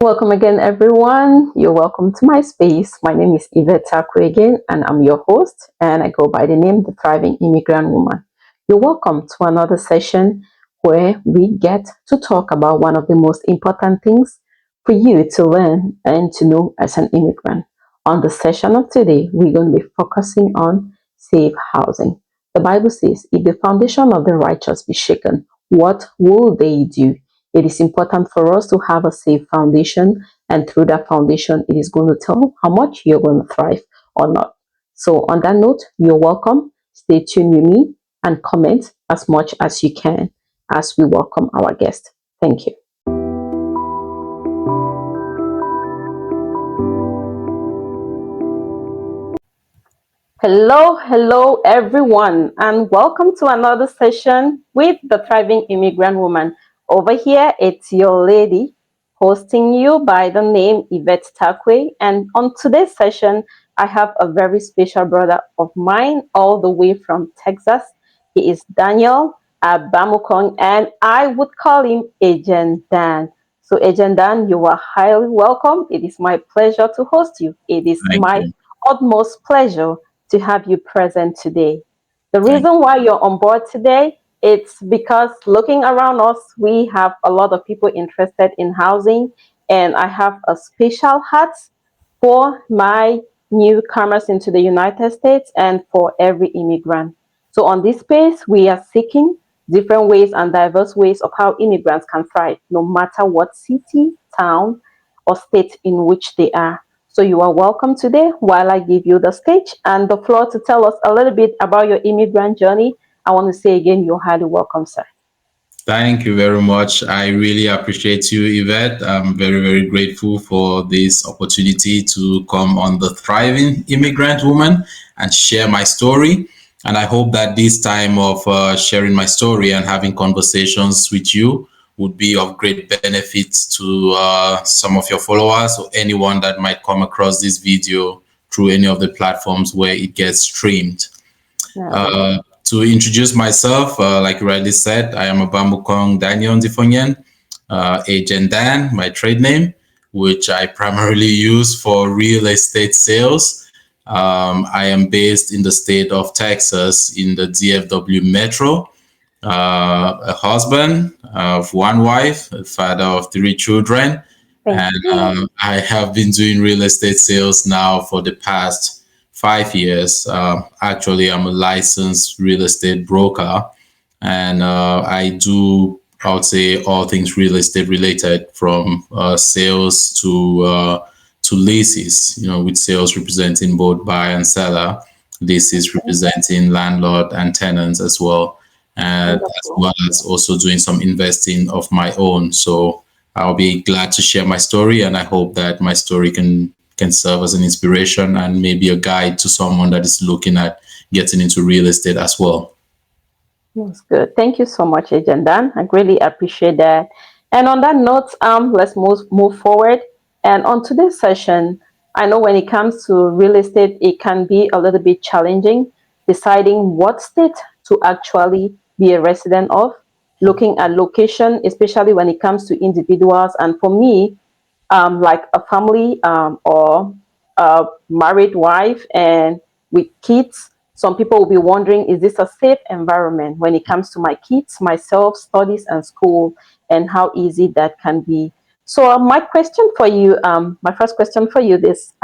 welcome again, everyone. You're welcome to my space. My name is Yvette Takwe again, and I'm your host, and I go by the name The Thriving Immigrant Woman. You're welcome to another session where we get to talk about one of the most important things for you to learn and to know as an immigrant. On the session of today, we're going to be focusing on safe housing. The Bible says, if the foundation of the righteous be shaken, what will they do? It is important for us to have a safe foundation, and through that foundation, it is going to tell how much you're going to thrive or not. So, on that note, you're welcome. Stay tuned with me and comment as much as you can as we welcome our guest. Thank you. Hello, everyone, and welcome to another session with the Thriving Immigrant Woman. Over here, it's your lady hosting you by the name Yvette Takwe. And on today's session, I have a very special brother of mine all the way from Texas. He is Daniel Abamukong, and I would call him Agent Dan. So, Agent Dan, you are highly welcome. It is my pleasure to host you. It is Thank my you. utmost pleasure to have you present today. The Thank reason why you're on board today, it's because looking around us, we have a lot of people interested in housing, and I have a special heart for my newcomers into the United States and for every immigrant. So on this space, we are seeking different ways and diverse ways of how immigrants can thrive, no matter what city, town, or state in which they are. So you are welcome today while I give you the stage and the floor to tell us a little bit about your immigrant journey. I want to say again, you're highly welcome, sir. Thank you very much. I really appreciate you, Yvette. I'm very, very grateful for this opportunity to come on the Thriving Immigrant Woman and share my story. And I hope that this time of sharing my story and having conversations with you would be of great benefit to some of your followers or anyone that might come across this video through any of the platforms where it gets streamed. Yeah. To introduce myself, like you rightly said, I am Abamukong Daniel Ndifonyen, Agent Dan, my trade name, which I primarily use for real estate sales. I am based in the state of Texas in the DFW Metro, a husband of one wife, a father of three children, Thank and you. I have been doing real estate sales now for the past 5 years. Actually, I'm a licensed real estate broker, and I do, I would say, all things real estate related, from sales to leases. You know, with sales representing both buyer and seller, leases representing landlord and tenants as well, and as Wonderful. well as also doing some investing of my own. So I'll be glad to share my story, and I hope that my story can serve as an inspiration and maybe a guide to someone that is looking at getting into real estate as well. That's good. Thank you so much, Agent Dan. I really appreciate that. And on that note, let's move forward. And on today's session, I know when it comes to real estate, it can be a little bit challenging deciding what state to actually be a resident of, looking at location, especially when it comes to individuals. And for me, like a family or a married wife and with kids, some people will be wondering, is this a safe environment when it comes to my kids, myself, studies, and school, and how easy that can be? So, my question for you, my first question for you this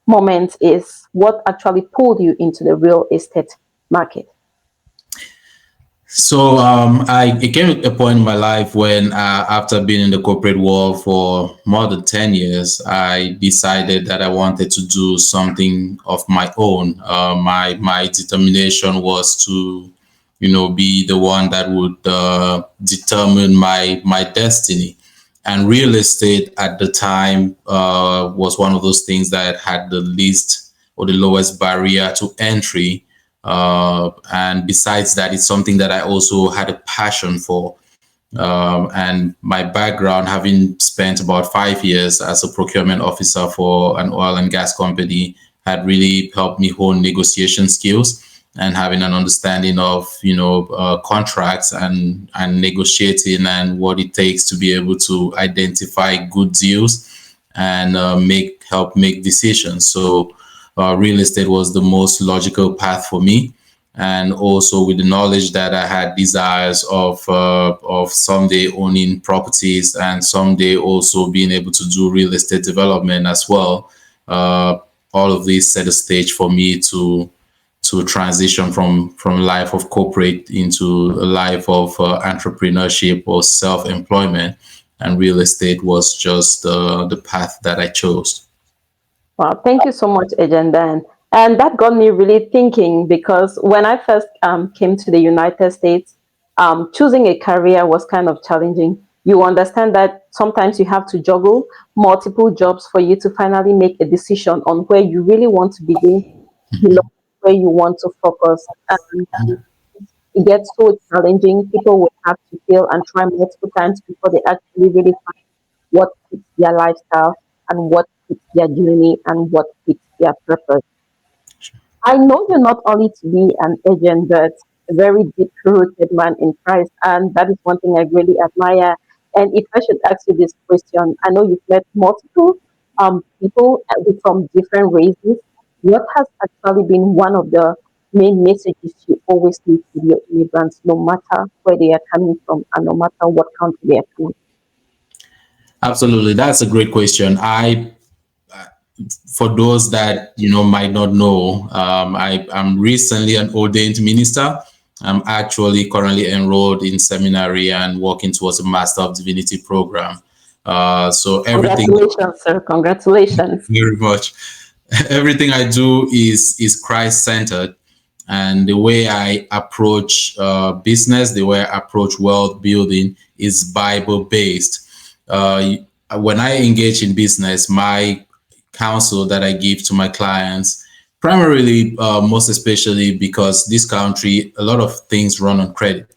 moment is, what actually pulled you into the real estate market? So it came to a point in my life when, after being in the corporate world for more than 10 years, I decided that I wanted to do something of my own. My determination was to, be the one that would determine my destiny. And real estate at the time was one of those things that had the least or the lowest barrier to entry, and besides that, it's something that I also had a passion for. And my background, having spent about 5 years as a procurement officer for an oil and gas company, had really helped me hone negotiation skills and having an understanding of contracts and negotiating and what it takes to be able to identify good deals and make help make decisions. So real estate was the most logical path for me, and also with the knowledge that I had desires of someday owning properties and someday also being able to do real estate development as well. Uh, all of these set the stage for me to transition from life of corporate into a life of entrepreneurship or self-employment, and real estate was just the path that I chose. Wow, thank you so much, Agenda. And that got me really thinking because when I first came to the United States, choosing a career was kind of challenging. You understand that sometimes you have to juggle multiple jobs for you to finally make a decision on where you really want to begin, where you want to focus. And it gets so challenging. People will have to fail and try multiple times before they actually really find what fits their lifestyle and what fits their journey and what fits their purpose. I know you're not only to be an agent, but a very deep rooted man in Christ. And that is one thing I really admire. And if I should ask you this question, I know you've met multiple people from different races. What has actually been one of the main messages you always leave to your immigrants, no matter where they are coming from and no matter what country they are coming Absolutely, that's a great question. I For those that might not know, I'm recently an ordained minister. I'm actually currently enrolled in seminary and working towards a Master of Divinity program. So from? everything, Congratulations, sir. Congratulations. very much, everything I do is Christ centered, and the way I approach business, the way I approach wealth building is Bible based. Uh, when I engage in business, my counsel that I give to my clients, primarily, most especially because this country, a lot of things run on credit.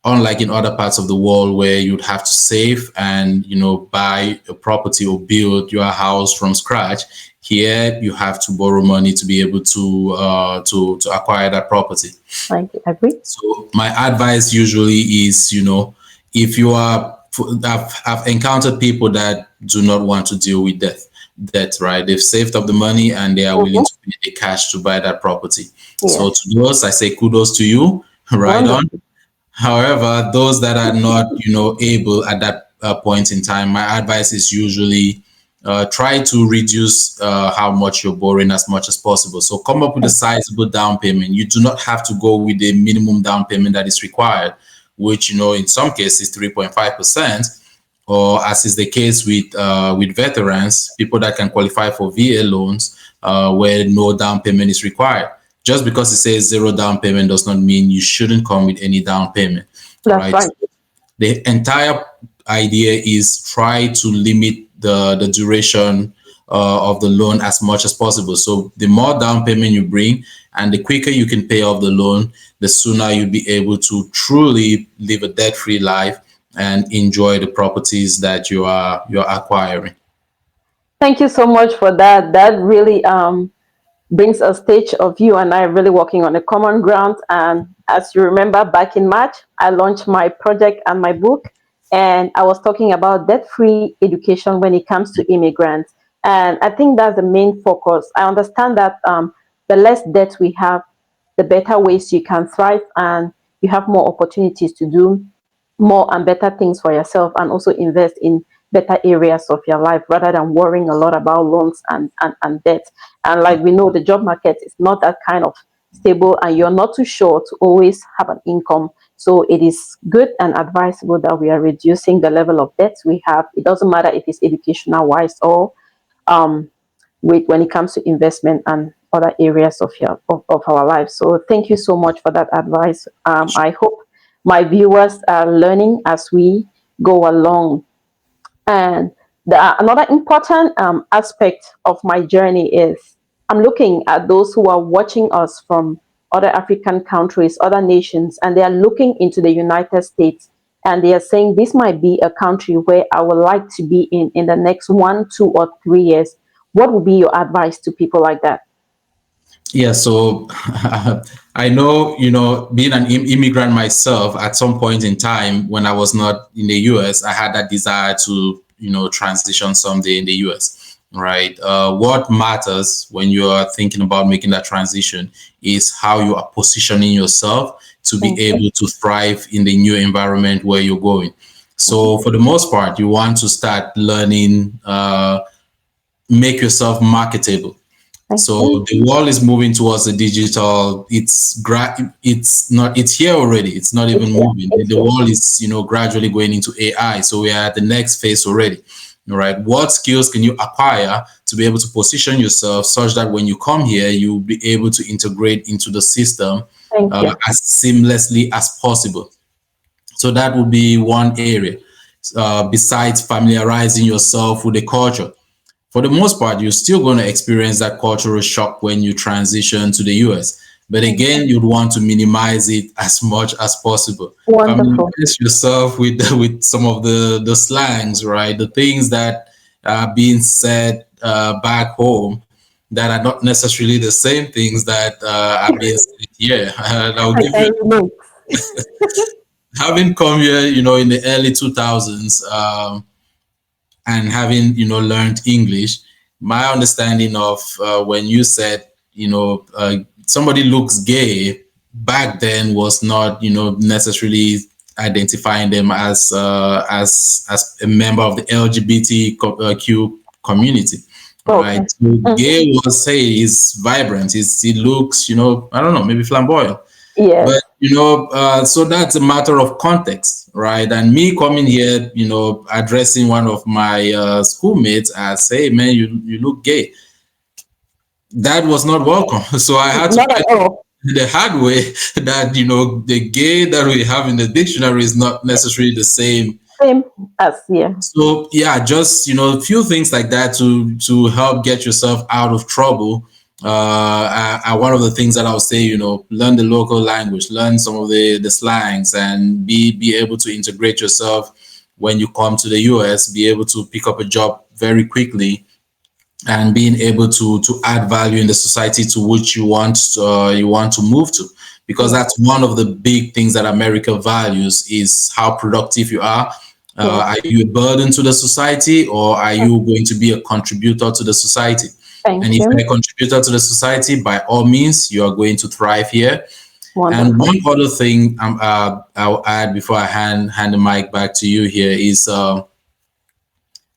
Unlike in other parts of the world where you'd have to save and buy a property or build your house from scratch, here you have to borrow money to be able to acquire that property. I agree. So my advice usually is, if you are, I've encountered people that do not want to deal with debt, right? They've saved up the money and they are willing Mhm. to pay the cash to buy that property. So Yes. to those, I say kudos to you, right on. Wonderful. However, those that are not, able at that point in time, my advice is usually try to reduce how much you're borrowing as much as possible. So come up with a sizable down payment. You do not have to go with the minimum down payment that is required, which in some cases 3.5%, or as is the case with veterans, people that can qualify for VA loans, where no down payment is required. Just because it says zero down payment does not mean you shouldn't come with any down payment. All That's right. right. So the entire idea is try to limit the duration of the loan as much as possible. So the more down payment you bring and the quicker you can pay off the loan, the sooner you'll be able to truly live a debt-free life and enjoy the properties that you're acquiring. Thank you so much for that. That really brings a stage of you and I really working on a common ground. And as you remember, back in March, I launched my project and my book, and I was talking about debt-free education when it comes to immigrants. And I think that's the main focus. I understand that the less debt we have, the better ways you can thrive, and you have more opportunities to do more and better things for yourself and also invest in better areas of your life rather than worrying a lot about loans and debt. And like we know, the job market is not that kind of stable and you're not too sure to always have an income. So it is good and advisable that we are reducing the level of debt we have. It doesn't matter if it's educational wise or um, with when it comes to investment and other areas of our lives. So thank you so much for that advice. I hope my viewers are learning as we go along. And another important aspect of my journey is I'm looking at those who are watching us from other African countries, other nations, and they are looking into the United States and they are saying this might be a country where I would like to be in the next 1, 2, or 3 years. What would be your advice to people like that? Yeah, so I know, being an immigrant myself, at some point in time when I was not in the US, I had that desire to, transition someday in the US. right? What matters when you are thinking about making that transition is how you are positioning yourself to be Thank you. able to thrive in the new environment where you're going. So, for the most part, you want to start learning, make yourself marketable. Thank So you. the world is moving towards the digital. It's not, it's here already. It's not It's even here. moving. It's The here. world is, gradually going into AI. So we are at the next phase already. All right. What skills can you acquire to be able to position yourself such that when you come here, you'll be able to integrate into the system Thank you. as seamlessly as possible. So that would be one area. Besides familiarizing yourself with the culture, for the most part, you're still going to experience that cultural shock when you transition to the US. But Thank you. again, you'd want to minimize it as much as possible. Wonderful. Familiarize yourself with with some of the slangs, right? The things that are being said back home that are not necessarily the same things that are being said here. And I'll I give you, can relate. having come here, in the early 2000s. And having learned English, my understanding of when you said somebody looks gay back then was not necessarily identifying them as a member of the LGBTQ community. All right, Okay. so Mhm. gay was, say, is vibrant. He looks, I don't know, maybe flamboyant. Yes. But so that's a matter of context, right? And me coming here, addressing one of my schoolmates as, "Hey, man, you look gay," that was not welcome. So I had to Not at learn all. the hard way that the gay that we have in the dictionary is not necessarily the same. Same as yeah. So yeah, just a few things like that to help get yourself out of trouble. One of the things that I would say, learn the local language, learn some of the slangs, and be able to integrate yourself when you come to the US. Be able to pick up a job very quickly and being able to add value in the society to which you want to move to, because Yeah. that's one of the big things that America values is how productive you are. Yes. Are you a burden to the society, or are you going to be a contributor to the society? And Thank if you. you're a contributor to the society, by all means, you are going to thrive here. And Wonderful. one other thing I'll add before I hand the mic back to you here is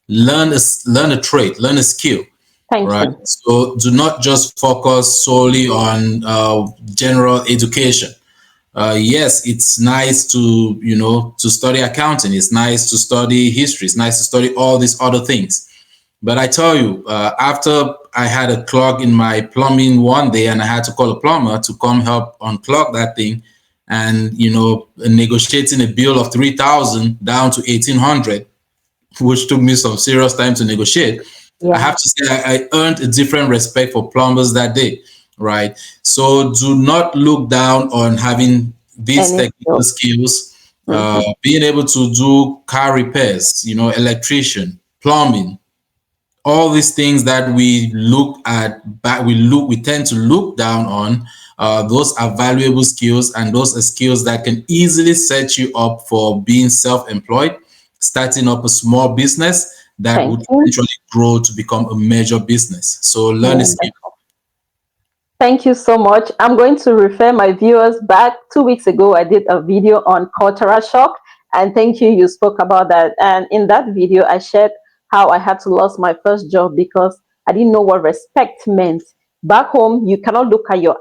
learn a trade, learn a skill, Thank right? you. So do not just focus solely on general education. Yes, it's nice to to study accounting. It's nice to study history. It's nice to study all these other things. But I tell you, after I had a clog in my plumbing one day, and I had to call a plumber to come help unclog that thing, and negotiating a bill of 3,000 down to 1,800, which took me some serious time to negotiate. I Yeah. have to say I earned a different respect for plumbers that day, right? So do not look down on having these Any technical skill. skills, Hmm. being able to do car repairs, electrician, plumbing, all these things that we look at, but we tend to look down on. Those are valuable skills, and those are skills that can easily set you up for being self-employed, starting up a small business that Thank would you. eventually grow to become a major business. So learn a skill. Wonderful. Thank you so much. I'm going to refer my viewers back. 2 weeks ago, I did a video on cultural shock, and thank you. You spoke about that. And in that video, I shared how I had to lose my first job because I didn't know what respect meant. Back home, you cannot look at your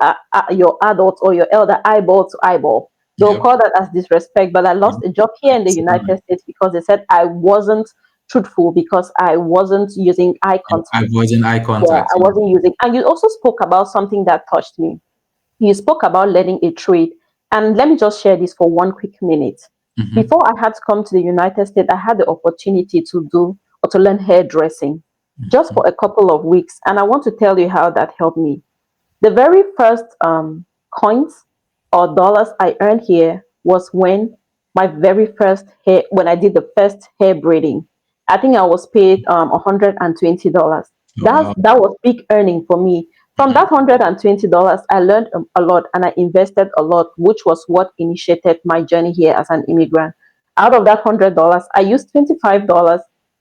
adult or your elder eyeball to eyeball. They'll Yep. call that as disrespect. But I lost a job here in the United Absolutely. States because they said I wasn't truthful because I wasn't using eye contact. Avoiding eye Yeah, contact. I wasn't using. And you also spoke about something that touched me. You spoke about learning a trade. And let me just share this for 1 quick minute. Mm-hmm. Before I had to come to the United States, I had the opportunity to do or to learn hairdressing just for a couple of weeks. And I want to tell you how that helped me. The very first coins or dollars I earned here was when my very first hair, when I did the first hair braiding. I think I was paid $120. Wow. That was big earning for me. From Mm-hmm. that $120, I learned a lot and I invested a lot, which was what initiated my journey here as an immigrant. Out of that $100, I used $25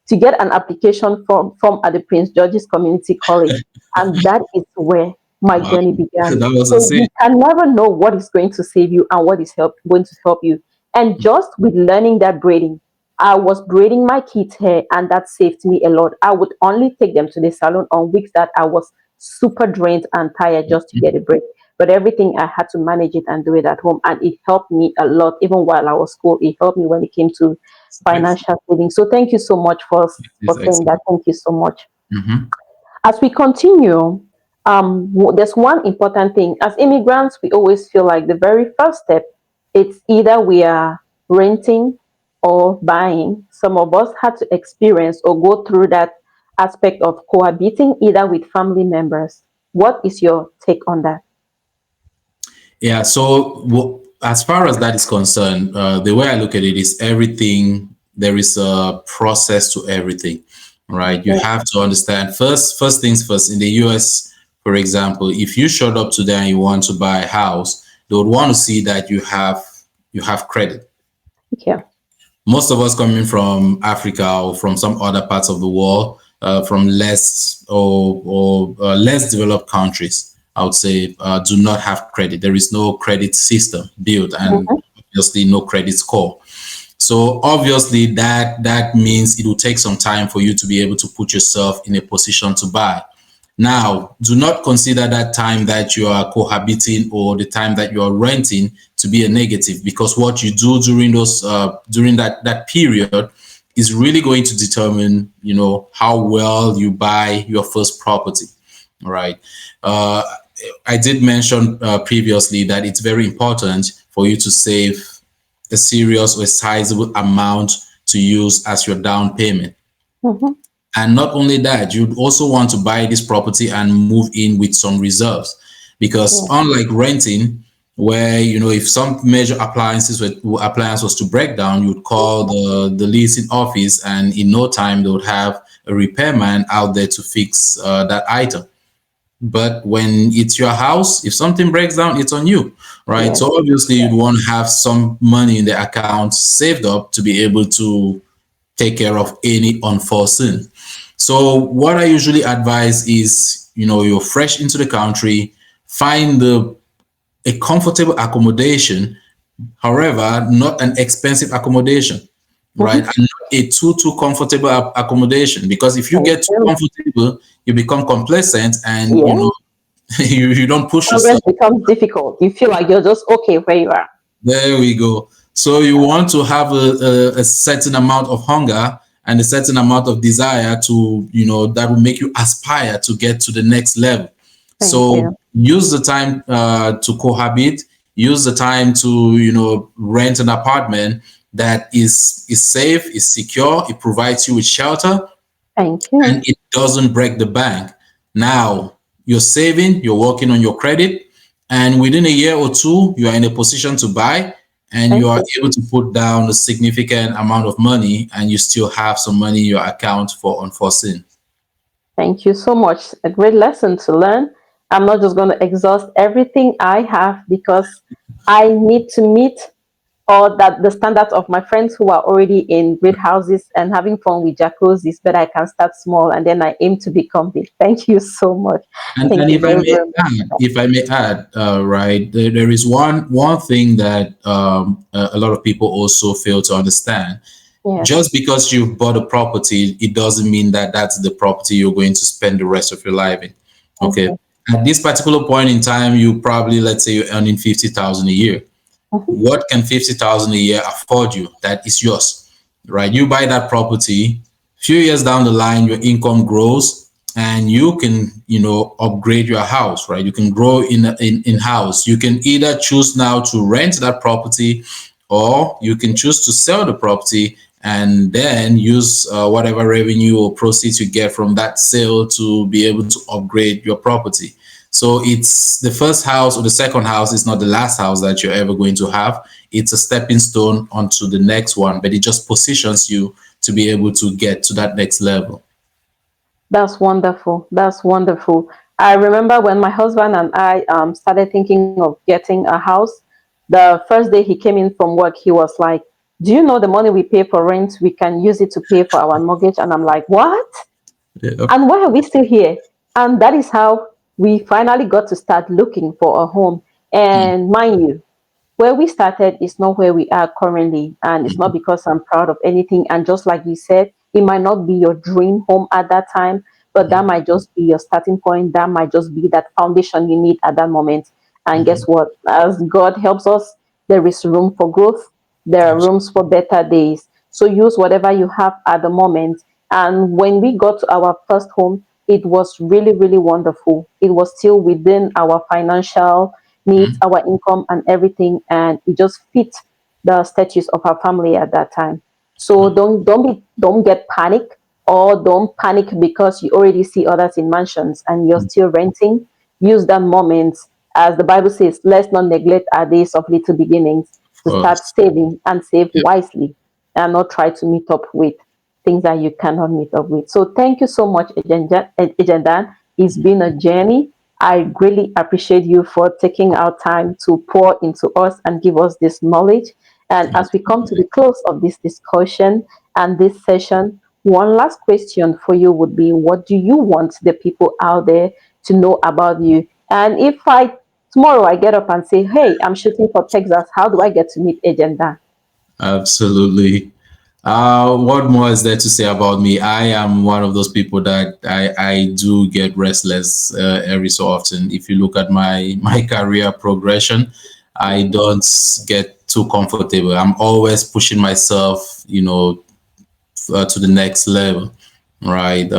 to get an application form at the Prince George's Community College. And that is where my Wow. journey began. That was a So sin. you can never know what is going to save you and what is going to help you. And just with learning that braiding, I was braiding my kids' hair, and that saved me a lot. I would only take them to the salon on weeks that I was super drained and tired just to get a break. But everything I had to manage it and do it at home, and it helped me a lot. Even while I was school, it helped me when it came to Excellent. financial saving. So thank you so much for It's saying that. excellent. Thank you so much. Hmm. As we continue, there's one important thing. As immigrants, we always feel like the very first step, it's either we are renting or buying. Some of us had to experience or go through that aspect of cohabiting either with family members. What is your take on that? Yeah. So, as far as that is concerned, the way I look at it is everything. There is a process to everything, right? You Yeah. have to understand first things first. In the U.S., for example, if you showed up today and you want to buy a house, they would want to see that you have credit. Yeah. Most of us coming from Africa or from some other parts of the world, from less developed countries, I would say, do not have credit. There is no credit system built, and Mhm. obviously no credit score. So obviously that means it will take some time for you to be able to put yourself in a position to buy. Now, do not consider that time that you are cohabiting or the time that you are renting to be a negative, because what you do during that period is really going to determine, how well you buy your first property. All right. Uh, I did mention previously that it's very important for you to save a serious or a sizable amount to use as your down payment. Mhm. And not only that, you'd also want to buy this property and move in with some reserves. Because Yeah. unlike renting, where if some major appliance was to break down, you'd call the leasing office, and in no time they would have a repairman out there to fix that item. But when it's your house, if something breaks down, it's on you, right? Yes. So obviously you'd want to have some money in the account saved up to be able to take care of any unforeseen. So what I usually advise is, you're fresh into the country, find a comfortable accommodation, however, not an expensive accommodation, right? Mhm. And not a too comfortable accommodation, because if you Thank get too you. comfortable, you become complacent, and Yeah. you don't push Progress yourself. becomes difficult. You feel like you're just okay where you are. There we go. So you want to have a certain amount of hunger and a certain amount of desire to, that will make you aspire to get to the next level. Thank So you. use the time to cohabit, use the time to, rent an apartment that is safe, is secure, it provides you with shelter, Thank you. and it doesn't break the bank. Now you're saving, you're working on your credit, and within a year or two, you are in a position to buy, and you Thank are you. able to put down a significant amount of money, and you still have some money in your account for unforeseen. Thank you so much. A great lesson to learn. I'm not just going to exhaust everything I have because I need to meet or that the standards of my friends who are already in great houses and having fun with jacuzzis, but I can start small and then I aim to become big. Thank you so much. And Thank and you if I very, may very much. add, right, there is one thing that a lot of people also fail to understand. Yes. Just because you've bought a property, it doesn't mean that that's the property you're going to spend the rest of your life in. Okay. Okay. At this particular point in time, you probably, let's say, you're earning 50,000 a year. Mhm. What can 50,000 a year afford you? That is yours, right? You buy that property. Few years down the line, your income grows, and you can, upgrade your house, right? You can grow in house. You can either choose now to rent that property, or you can choose to sell the property and then use whatever revenue or proceeds you get from that sale to be able to upgrade your property. So it's the first house or the second house is not the last house that you're ever going to have. It's a stepping stone onto the next one, but it just positions you to be able to get to that next level. That's wonderful. That's wonderful. I remember when my husband and I started thinking of getting a house. The first day he came in from work, he was like, do you know the money we pay for rent, we can use it to pay for our mortgage? And I'm like, what? Yep. And why are we still here? And that is how we finally got to start looking for a home. Mm, And mind you, where we started is not where we are currently. And it's not mm, because I'm proud of anything. And just like you said, it might not be your dream home at that time, but that mm, might just be your starting point. That might just be that foundation you need at that moment. And guess mm. what? As God helps us, there is room for growth. There are rooms for better days. So use whatever you have at the moment. And when we got to our first home, it was really, really wonderful. It was still within our financial needs, Mm, our income, and everything, and it just fit the status of our family at that time. So mm, don't get panic, or don't panic because you already see others in mansions and you're mm. still renting. Use that moment, as the Bible says, let's not neglect our days of little beginnings, Of to start course. saving and save Yep. wisely, and not try to meet up with things that you cannot meet up with. So thank you so much, Agent Dan. It's been a journey. I greatly appreciate you for taking our time to pour into us and give us this knowledge. And as we come to Absolutely. the close of this discussion and this session, one last question for you would be, what do you want the people out there to know about you? And if I tomorrow I get up and say, hey, I'm shooting for Texas, how do I get to meet Agent Dan? Absolutely. What more is there to say about me? I am one of those people that I do get restless every so often. If you look at my career progression, I don't get too comfortable. I'm always pushing myself, to the next level, right?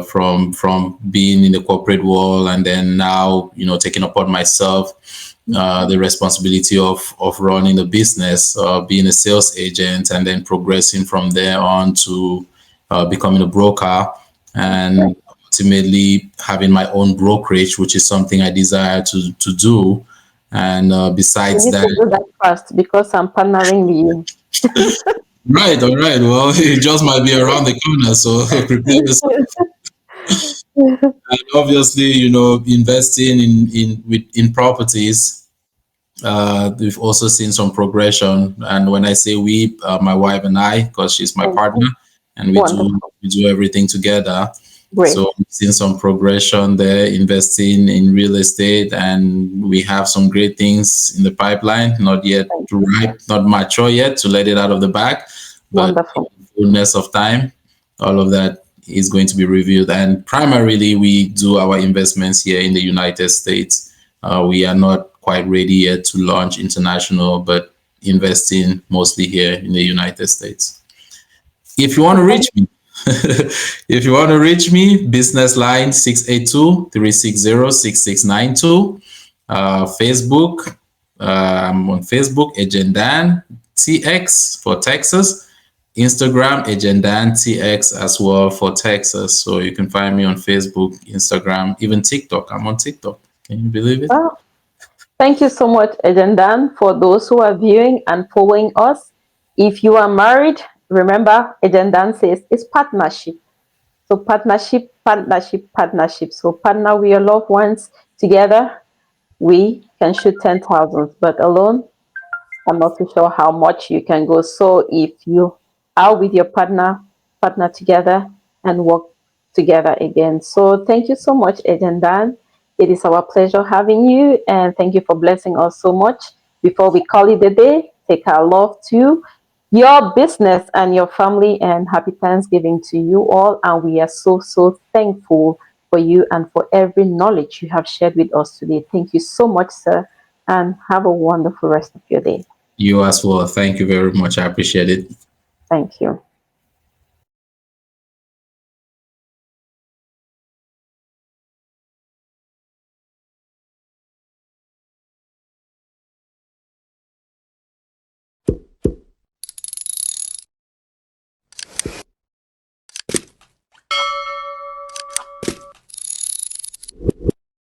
From being in the corporate world, and then now, taking upon myself the responsibility of running a business, being a sales agent, and then progressing from there on to becoming a broker, Okay. and ultimately having my own brokerage, which is something I desire to do. And You besides need that, to do that first because I'm partnering with right, all right, well, it just might be around the corner, so prepare yourself. you. And obviously, investing in properties, we've also seen some progression. And when I say we, my wife and I, because she's my Okay. partner, and we do Wonderful. we do everything together. Great. So we've seen some progression there, investing in real estate, and we have some great things in the pipeline. Not yet Thank you. ripe, not mature yet to let it out of the bag, but in Wonderful. the fullness of time, all of that is going to be reviewed. And primarily, we do our investments here in the United States. We are not quite ready yet to launch international, but investing mostly here in the United States. If you want So to thank reach me, if you want to reach me, business line 682-360-6692. Facebook, I'm on Facebook, Agendan TX for Texas. Instagram, Agendan TX as well for Texas. So you can find me on Facebook, Instagram, even TikTok. I'm on TikTok. Can you believe it? oh, thank you so much, Agendan, for those who are viewing and following us. If you are married, remember Agendan says it's partnership. So partnership, partnership, partnership. So partner with your loved ones together. We can shoot 10,000, but alone I'm not too sure how much you can go. So if you are with your partner, partner together and work together again. So thank you so much, Agent Dan. It is our pleasure having you, and thank you for blessing us so much. Before we call it a day, take our love to your business and your family, and happy Thanksgiving to you all. And we are so, so thankful for you and for every knowledge you have shared with us today. Thank you so much, sir, and have a wonderful rest of your day. You as well. Thank you very much. I appreciate it. Thank you.